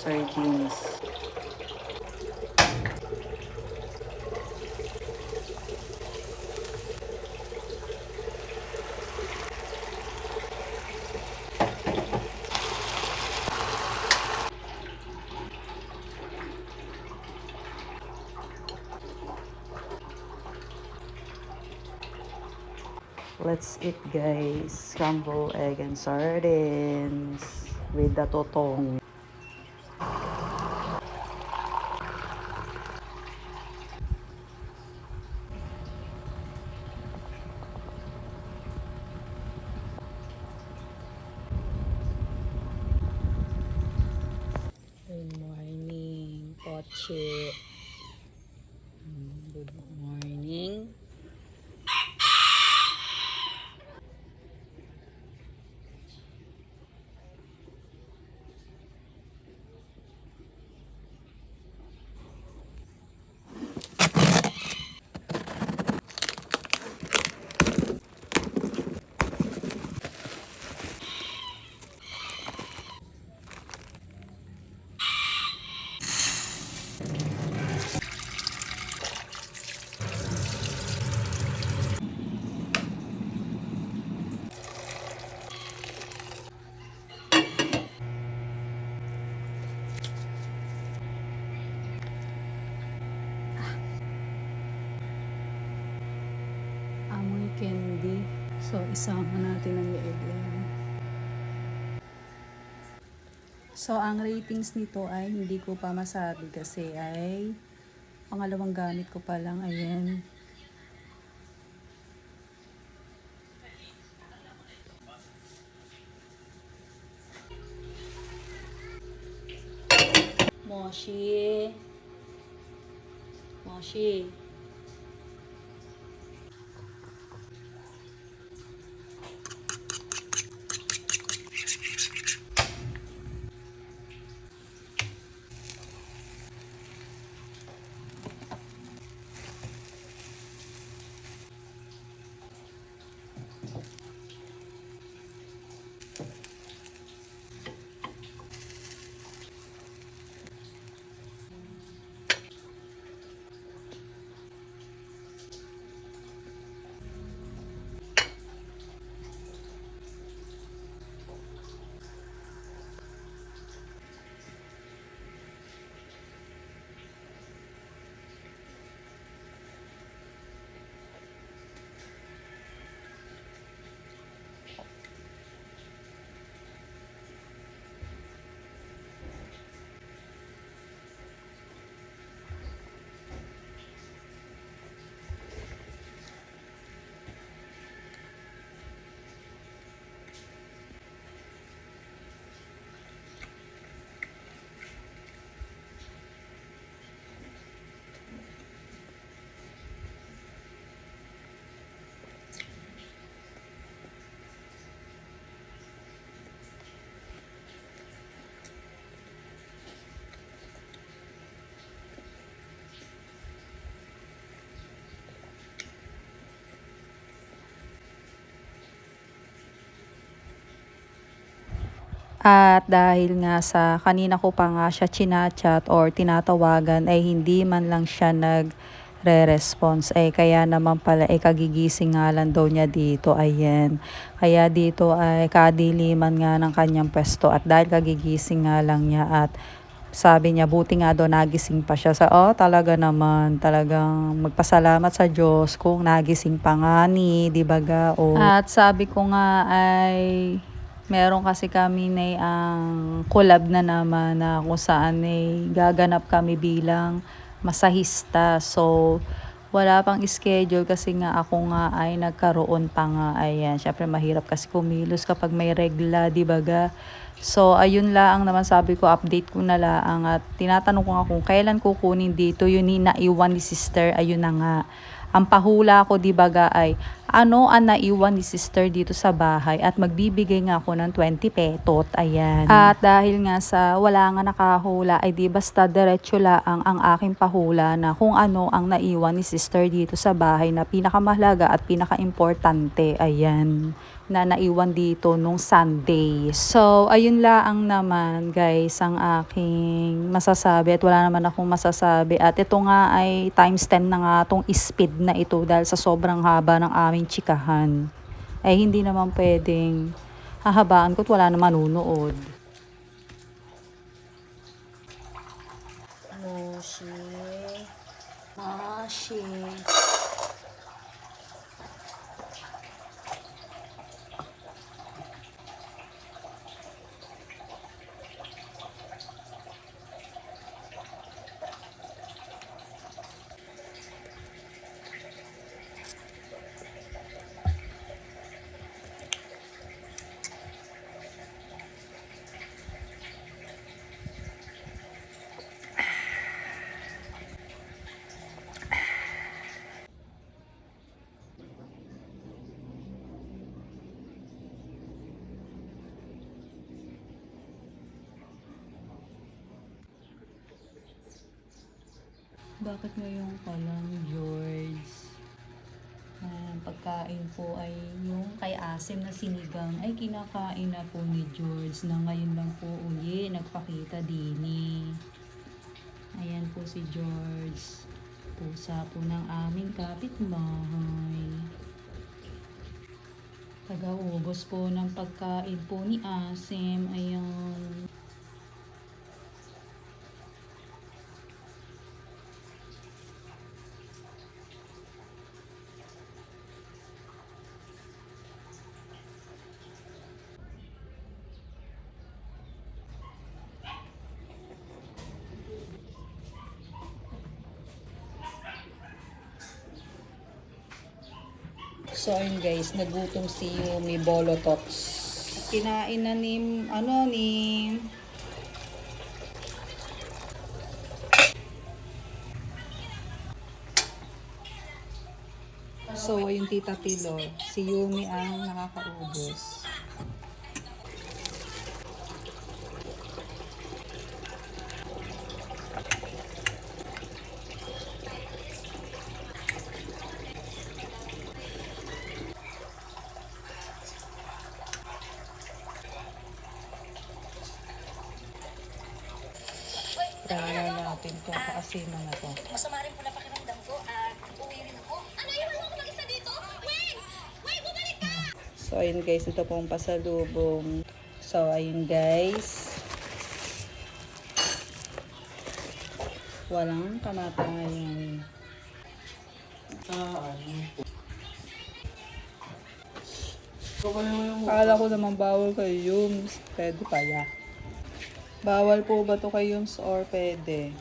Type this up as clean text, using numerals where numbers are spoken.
Sardines. Let's eat, guys. Scrambled egg and sardines with the totong. Good morning, Poche. Good morning. Amoy candy. So, isama natin ang egg. So, ang ratings nito ay hindi ko pa masabi kasi ay pangalawang gamit ko pa lang. Ayan. Moshi. Moshi. At dahil nga sa kanina ko pa nga siya chinachat or tinatawagan ay hindi man lang siya nagre-response ay kaya naman pala ay kagigising nga lang daw niya dito. Ayan. Kaya dito ay kadiliman nga ng kanyang pwesto at dahil kagigising nga lang niya at sabi niya buti nga daw nagising pa siya. Talaga naman talagang magpasalamat sa Diyos kung nagising pa nga ni, di ba ga? At sabi ko nga ay meron kasi kami na ang collab na naman na kung saan ay gaganap kami bilang masahista. So, wala pang schedule kasi nga ako nga ay nagkaroon pa nga. Ayan, syempre mahirap kasi kumilos kapag may regla, di ba ga? So, ayun lang naman sabi ko, update ko na lang at tinatanong ko nga kung kailan kukunin dito. Yun ni naiwan ni sister, ayun na nga. Ang pahula ko di baga ay ano ang naiwan ni sister dito sa bahay at magbibigay nga ako ng 20 petot. Ayan. At dahil nga sa wala nga nakahula ay di basta diretso lang ang aking pahula na kung ano ang naiwan ni sister dito sa bahay na pinakamahalaga at pinaka-importante. Ayan. na naiwan dito nung Sunday. So, ayun lang naman guys ang aking masasabi at wala naman akong masasabi. At ito nga ay times 10 na nga itong speed na ito dahil sa sobrang haba ng aming chikahan. Ay hindi naman pwedeng hahabaan ko't wala naman manunood. Moshi. Moshi. Bakit ngayon ka lang, George? Pagkain po ay yung kay Asim na sinigang ay kinakain na po ni George na ngayon lang po uli nagpakita dini. Ayan po si George. Pusa po ng aming kapitbahay. Taga-ubos po ng pagkain po ni Asim. Ayan. So ayun guys, nagutom si Yumi Bolotox. Kinain na ni So ayun Tita Pilo, si Yumi ang nakakaubos. Tingnan natin kung kaasinan na to. Masama rin po na pakiramdam ko at uuwi rin ako. Ano, iwan mo ako mag-isa dito? Wait! Wait, bumalik ka! So ayun guys, ito pong pasalubong. So ayun guys. Walang kamatayan. Akala ko naman bawal kay Yums. Pwede pala. Bawal po ba to kay Yums or pwede?